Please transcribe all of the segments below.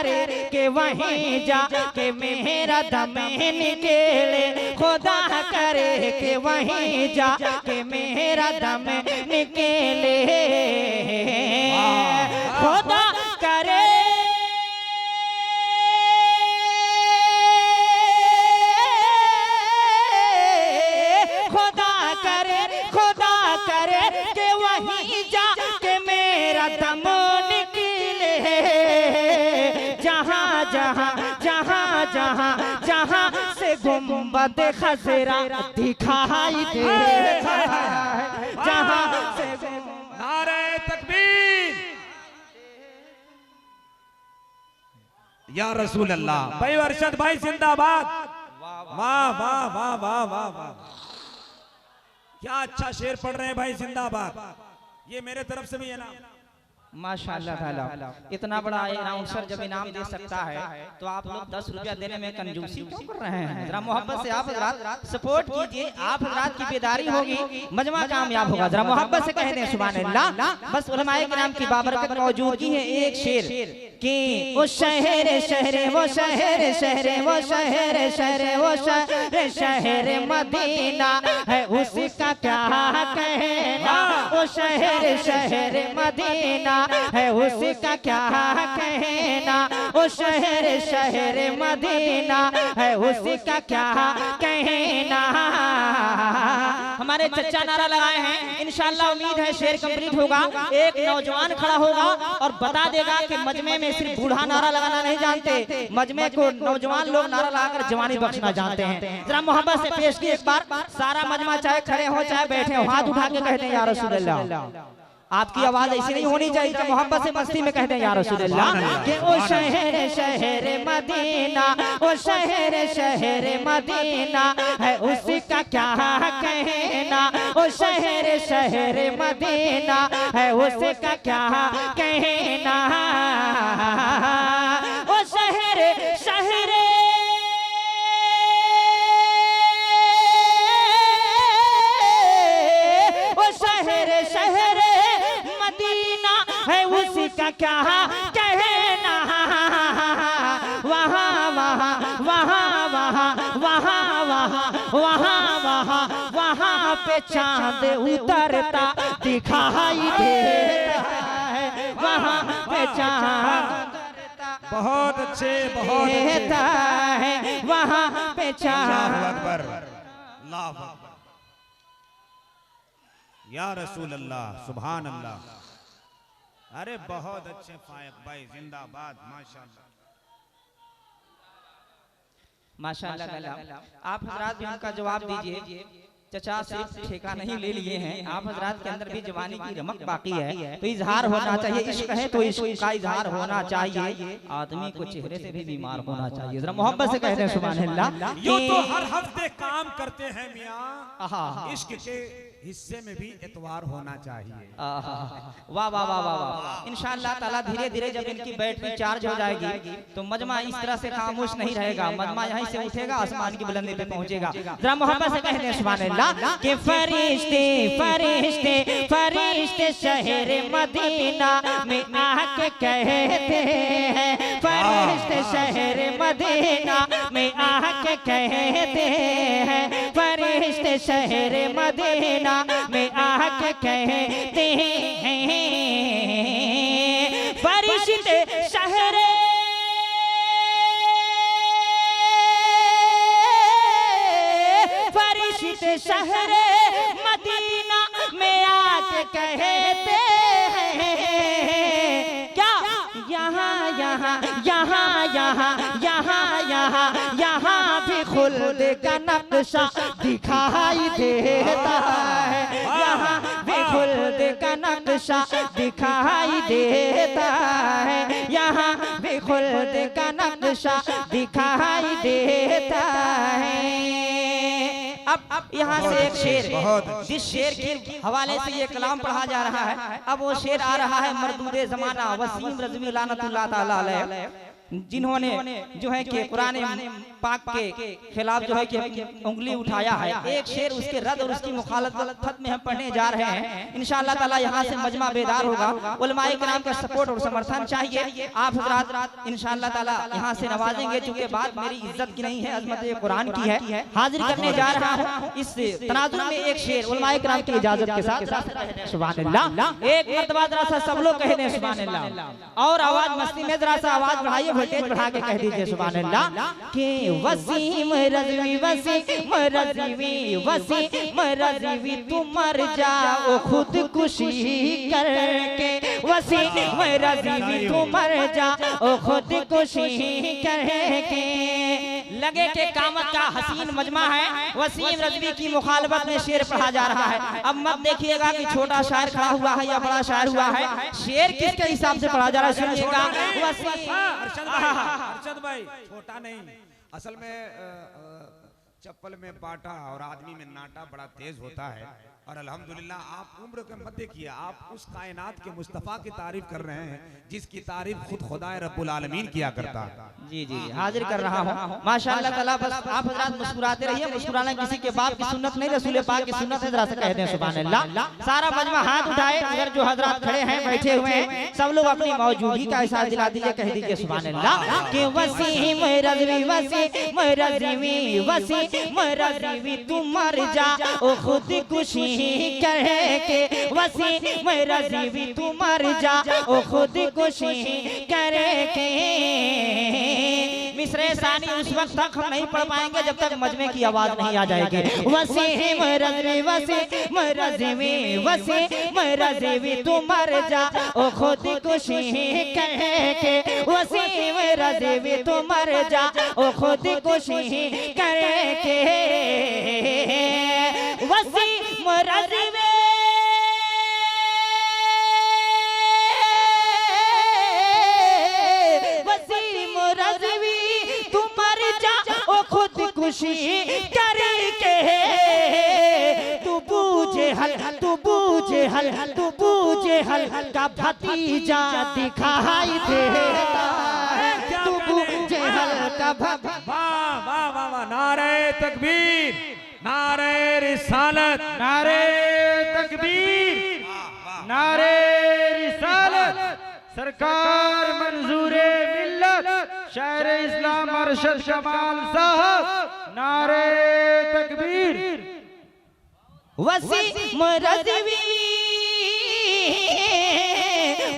करे कि वहीं जा के मेरा दम निकले, खुदा करे कि वहीं जा के मेरा दम निकले, खुदा करे कि वहीं जा के मेरा दम निकले, जहाँ जहाँ जहाँ जहाँ जहाँ से गुंबद खजरा दिखाई दे, जहाँ से नारे तकबीर या रसूल अल्लाह। भाई अरशद भाई जिंदाबाद। वाह वाह वाह वाह वाह वाह, क्या अच्छा शेर पढ़ रहे हैं भाई, जिंदाबाद। ये मेरे तरफ से भी है ना, माशाअल्लाह ताला। इतना बड़ा अनाउंसर जब इनाम दे सकता है तो आप लोग 10 रुपया देने में कंजूसी क्यों कर रहे हैं? जरा मोहब्बत से आप हजरात सपोर्ट कीजिए, आप हजरात की बेदारी होगी, मजमा कामयाब होगा। जरा मोहब्बत से कह दें सुभान अल्लाह। बस उलमाए किराम की बाबरकत मौजूदगी है। एक शेर कि वो शहर शहर वो शहर शहर वो शहर शहर वो शहर शहर मदीना है, उसका क्या कहना, वो शहर शहर मदीना है, उसका क्या कहना, वो शहर शहर मदीना है, उसका क्या कहना। हमारे चच्चा नारा लगाए हैं, इंशाअल्लाह उम्मीद है शेर कंप्लीट होगा। एक नौजवान खड़ा होगा और बता देगा कि मजमे में सिर्फ बूढ़ा नारा लगाना नहीं जानते, मजमे को नौजवान लोग नारा लगाकर जवानी बख्शना जानते हैं। जरा मोहब्बत से पेश की एक बार, सारा मजमा चाहे खड़े हो चाहे बैठे हो, हाथ उठा के कहते हैं या रसूल अल्लाह। आपकी आवाज ऐसी नहीं होनी चाहिए, तो मोहब्बत से मस्ती में कहते हैं या रसूल अल्लाह कि ओ शहर शहर मदीना, ओ शहर शहर मदीना है, उसका क्या कहना, ओ शहर शहर मदीना है, उसका क्या कहना, ओ शहर शहर उसका क्या कहना। वहाँ वहाँ वहाँ वहाँ वहाँ वहाँ वहाँ वहाँ वहाँ पे चांद उतरता दिखाई देता है, वहाँ पे चांद बहुत अच्छे बहुत देता है, वहाँ पे चांद। अकबर अल्लाह अकबर या रसूल अल्लाह सुभान अल्लाह। अरे बहुत अच्छे फायक भाई, जिंदाबाद माशाल्लाह माशाल्लाह। आप हजरात भी उनका जवाब दीजिए। चचा सिर्फ ठेका नहीं ले लिए हैं, आप हजरात के अंदर भी जवानी की रमक बाकी है, तो इजहार होना चाहिए। इश्क है तो इश्क का इजहार होना चाहिए, आदमी को चेहरे से भी बीमार होना चाहिए। जरा मोहब्बत से कहते हैं सुभान अल्लाह। यो तो हर हफ्ते काम करते हैं मियां, इश्क के हिस्से में भी एतवार होना चाहिए। वाह वाह वाह वाह वाह। इंशाअल्लाह ताला धीरे धीरे जब इनकी बैटरी चार्ज हो जाएगी तो मजमा इस तरह से खामोश नहीं रहेगा, मजमा यहीं से उठेगा, आसमान की बुलंदी पे पहुंचेगा। जरा मोहब्बत से कहते हैं सुभान अल्लाह कि फरिश्ते फरिश्ते फरिश्ते शहर मदीना में आके कहते हैं, फरिश्ते शहर मदीना में आके कहते हैं, फरिश्ते शहर मदीना में आके कहते हैं, फरिश्ते शहर फरिश्ते शहर मदीना में आके कहते हैं, क्या यहाँ यहाँ यहाँ यहाँ यहाँ यहाँ यहाँ भी खुल्द का नक्शा दिखाई देता है, यहाँ भी खुल्द का नक्शा दिखाई देता है, यहाँ भी खुल्द का नक्शा दिखाई देता है। अब यहाँ से एक शेर, जिस शेर के हवाले से ये कलाम पढ़ा जा रहा है, अब वो शेर आ रहा है मरदूदे ज़माना वसीम रज़वी लानतुल्लाह ताला अलैह। जिन्होंने जो है कि कुरान पाक के खिलाफ जो है कि उंगली उठाया है, एक शेर उसके रद्द और उसकी मुखालफत में हम पढ़ने जा रहे हैं। इंशाअल्लाह ताला यहाँ से मजमा बेदार होगा। उलमाए किराम का सपोर्ट और समर्थन चाहिए। आप हजरात इंशाअल्लाह ताला यहाँ से नवाजेंगे। चूंकि बात मेरी इज्जत की नहीं है, अजमत कुरान की है। हाजिर करने जा रहा हूँ इस तनाजुर में एक शेर उलमाए किराम की इजाजत के साथ। सुभान अल्लाह। एक मर्तबा जरा सा सब लोग कह दें सुभान अल्लाह, और आवाज मस्ती में जरा सा आवाज बढ़ाइए, वोल्टेज बढ़ा के कह दीजिए सुभान अल्लाह। के वसीम रज़वी वसीम रज़वी वसीम रज़वी तू मर जाओ खुदकुशी करके, वसीम रज़वी तू मर जाओ खुदकुशी करके। लगे के कामत का हसीन मजमा है, वसीम रज़वी की मुखालफत में शेर पढ़ा जा रहा है। अब मत देखिएगा कि छोटा शायर खड़ा हुआ है या बड़ा शायर हुआ है, शेर किसके हिसाब से पढ़ा जा रहा है सुनिएगा। अरशद भाई छोटा नहीं, असल में चप्पल में बाटा और आदमी में नाटा बड़ा तेज होता है। और अल्हम्दुलिल्लाह आप उम्र के मत देखिए, आप उस कायनात के मुस्तफ़ा की तारीफ कर रहे हैं जिसकी तारीफ खुद खुदा रब्बुल आलमीन किया करता है। जी जी हाजिर कर रहा हूँ माशाअल्लाह ताला। बस आप हजरात मुस्कुराते रहिए, मुस्कुराना किसी के बाप की सुन्नत नहीं, रसूल पाक की सुन्नत है। जरा से कह दें सुभान अल्लाह। सारा मजमा हाथ उठाए, अगर जो हजरात खड़े हैं बैठे हुए हैं सब लोग अपनी मौजूदगी का एहसास दिला दीजिए, कह दीजिए सुभान अल्लाह। के वसीम रज़वी वसीम रज़वी वसीम रज़वी तू मर जा ओ खुदकुशी करके, वसीम रज़वी तू मर जा ओ खुदकुशी करके। मिसरे सानी उस वक्त तक हम नहीं पढ़ पाएंगे जब तक मजमे की आवाज नहीं आ जाएगी। वसीम रज़वी वसीम रज़वी वसीम रज़वी तू मर जा ओ खुदकुशी करके, वसीम रज़वी तू मर जा ओ खुदकुशी करके। वसीम रज़वी वसीम रज़वी तू मर जा ओ खुदकुशी करके। तू बूझे हल तू बूझे हल तू बूझे हल का भतीजा दिखाई देता है, तू बूझे हल का भतीजा। वाह वाह वाह वाह, नारे तकबीर, नारे रिसालत, नारे तकबीर, नारे रिसालत, सरकार मंजूरे मिल्लत शायर इस्लाम अरशद कमाल साहब, नारे तकबीर। वसीम रज़वी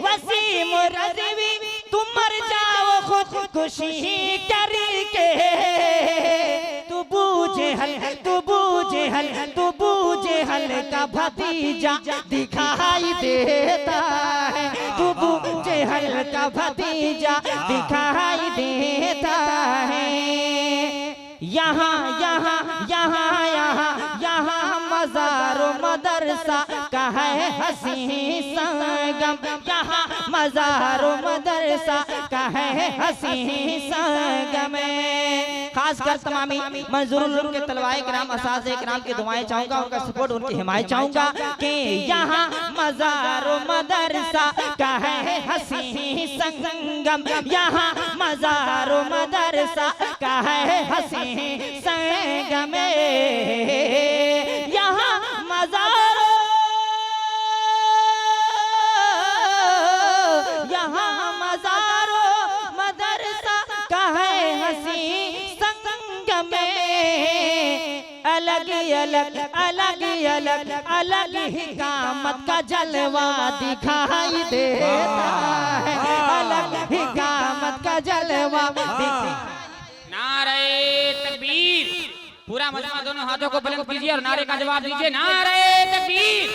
वसीम रज़वी तुम मर जाओ खुदकुशी करके। तू बूझे हल तू बूझे हल तू बूझे हल का भतीजा दिखाई देता है, तू बूझे हल का भतीजा दिखाई देता है। यहाँ यहाँ यहाँ यहाँ यहाँ मज़ारो मदरसा का है हसी संगम, यहाँ मज़ारो मदरसा का है हसी संगम। खासकर तमामी मंजूरुल के तलवाए किराम असाज़े किराम की दुआएं चाहूँगा, उनका सपोर्ट उनकी हिमायत चाहूँगा कि यहाँ मज़ारो मदरसा का है हसी संगम, यहाँ मज़ारो मदरसा का है हसी संगम। यहाँ मज़ारो यहाँ मज़ारो मदरसा का है हसी संगम। अलग अलग अलग अलग अलग ही कामत का जलवा दिखाई देता है, अलग ही कामत का जलवा दिखाई। नारे तकबीर, पूरा मजमा दोनों हाथों को बुलंद कीजिए और नारे का जवाब दीजिए। नारे तकबीर।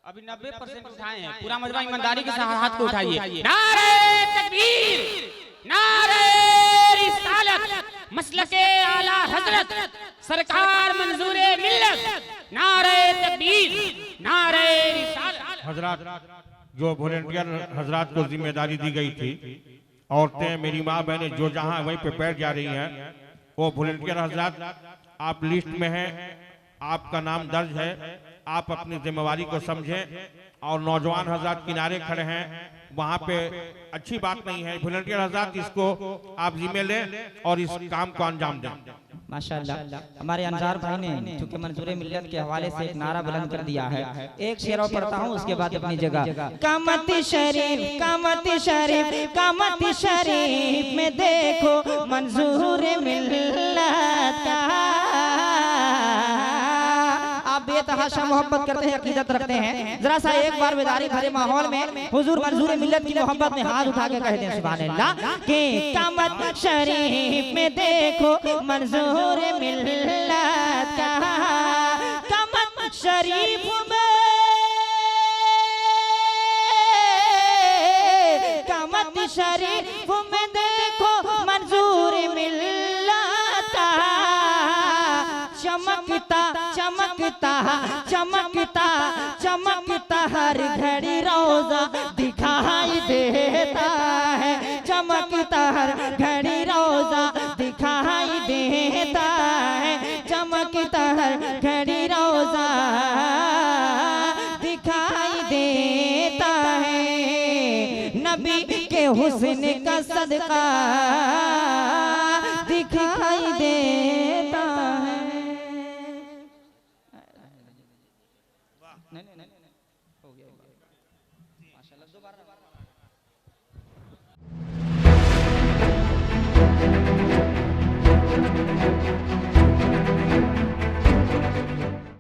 अभी 90% उठाए हैं, पूरा मजमा ईमानदारी के साथ हाथ को उठाइए। नारे तकबीर, नारे रिसालत, मसलके आला हजरत, सरकार मंजूरे मिल्लत, नारे तकबीर, नारे रिसालत। हजरात, जो वॉलंटियर हजरात को जिम्मेदारी दी गई थी, औरतें मेरी माँ बहनें जो जहाँ वहीं पे बैठ जा रही हैं, वो वॉलंटियर हजरात आप लिस्ट में हैं, आपका नाम दर्ज है, आप अपनी जिम्मेवारी को समझें और नौजवान हजरात किनारे खड़े हैं, वहां पे अच्छी बात नहीं है। वॉलंटियर हजरात इसको आप जिम्मे लें और इस काम को अंजाम दें। माशाअल्लाह हमारे अंसार भाई ने चूंकि मंजूर मिल्लत के हवाले से एक नारा बुलंद कर दिया है। एक शेर और पढ़ता हूँ, उसके बाद अपनी जगह। कामती शरीफ कामती शरीफ कामती शरीफ में देखो मंजूर मिल्लत का। आप बेतहाशा मोहब्बत करते हैं, अकीदत रखते हैं, जरा सा एक बार बेदारी भरे माहौल में हुजूर मंजूर मिल्लत की मोहब्बत में हाथ उठा के कह दें सुभान अल्लाह कि कामत शरीफ में देखो मंजूर मिल्लत का। कामत शरीफ में कामत शरीफ में देखो मंजूर मिल्लत का। चमकता चमकता चमकता चमकता हर घड़ी रोजा दिखाई देता है। चमकता हर घड़ी रोजा दिखाई देता है। चमकता हर घड़ी रोजा दिखाई देता है। नबी के हुस्न का सदका दिखाई देता है। नहीं हो गया माशाल्लाह। दोबारा